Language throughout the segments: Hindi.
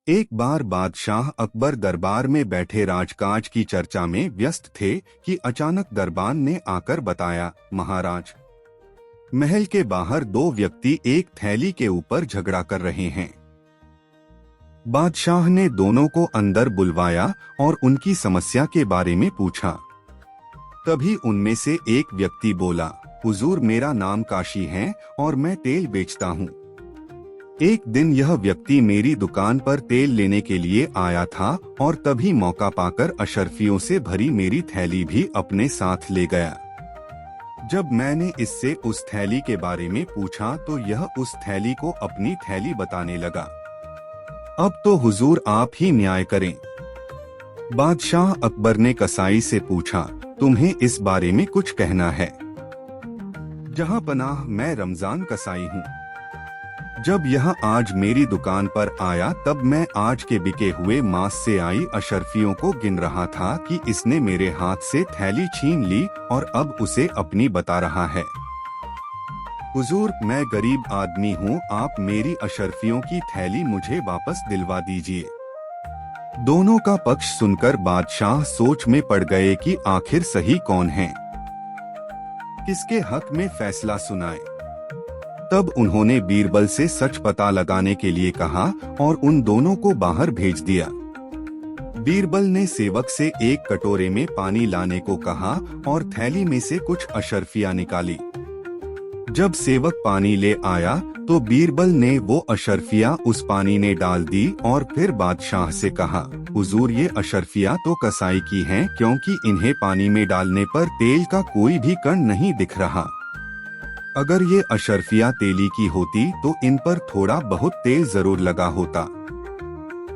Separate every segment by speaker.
Speaker 1: एक बार बादशाह अकबर दरबार में बैठे राजकाज की चर्चा में व्यस्त थे कि अचानक दरबान ने आकर बताया, महाराज, महल के बाहर दो व्यक्ति एक थैली के ऊपर झगड़ा कर रहे हैं। बादशाह ने दोनों को अंदर बुलवाया और उनकी समस्या के बारे में पूछा। तभी उनमें से एक व्यक्ति बोला, हुजूर, मेरा नाम काशी है और मैं तेल बेचता हूँ। एक दिन यह व्यक्ति मेरी दुकान पर तेल लेने के लिए आया था और तभी मौका पाकर अशर्फियों से भरी मेरी थैली भी अपने साथ ले गया। जब मैंने इससे उस थैली के बारे में पूछा तो यह उस थैली को अपनी थैली बताने लगा। अब तो हुजूर आप ही न्याय करें। बादशाह अकबर ने कसाई से पूछा, तुम्हें इस बारे में कुछ कहना है? जहां पनाह, मैं रमजान कसाई हूँ। जब यह आज मेरी दुकान पर आया तब मैं आज के बिके हुए मांस से आई अशर्फियों को गिन रहा था कि इसने मेरे हाथ से थैली छीन ली और अब उसे अपनी बता रहा है। हुजूर, मैं गरीब आदमी हूँ, आप मेरी अशर्फियों की थैली मुझे वापस दिलवा दीजिए। दोनों का पक्ष सुनकर बादशाह सोच में पड़ गए कि आखिर सही कौन है, किसके हक में फैसला सुनाए। तब उन्होंने बीरबल से सच पता लगाने के लिए कहा और उन दोनों को बाहर भेज दिया। बीरबल ने सेवक से एक कटोरे में पानी लाने को कहा और थैली में से कुछ अशर्फियां निकाली। जब सेवक पानी ले आया तो बीरबल ने वो अशर्फियां उस पानी में डाल दी और फिर बादशाह से कहा, हुजूर, ये अशर्फियां तो कसाई की हैं, क्योंकि इन्हें पानी में डालने पर तेल का कोई भी कण नहीं दिख रहा। अगर ये अशर्फियां तेली की होती तो इन पर थोड़ा बहुत तेल जरूर लगा होता।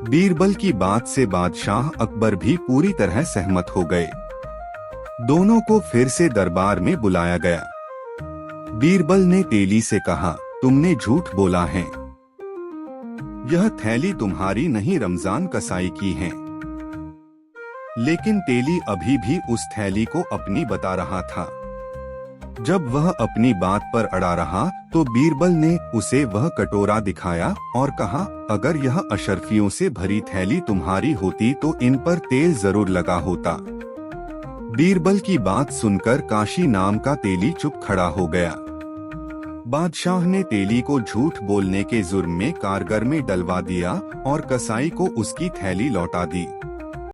Speaker 1: बीरबल की बात से बादशाह अकबर भी पूरी तरह सहमत हो गए। दोनों को फिर से दरबार में बुलाया गया। बीरबल ने तेली से कहा, तुमने झूठ बोला है। यह थैली तुम्हारी नहीं, रमजान कसाई की है। लेकिन तेली अभी भी उस थैली को अपनी बता रहा था। जब वह अपनी बात पर अड़ा रहा तो बीरबल ने उसे वह कटोरा दिखाया और कहा, अगर यह अशर्फियों से भरी थैली तुम्हारी होती तो इन पर तेल जरूर लगा होता। बीरबल की बात सुनकर काशी नाम का तेली चुप खड़ा हो गया। बादशाह ने तेली को झूठ बोलने के जुर्म में कारगर में डलवा दिया और कसाई को उसकी थैली लौटा दी।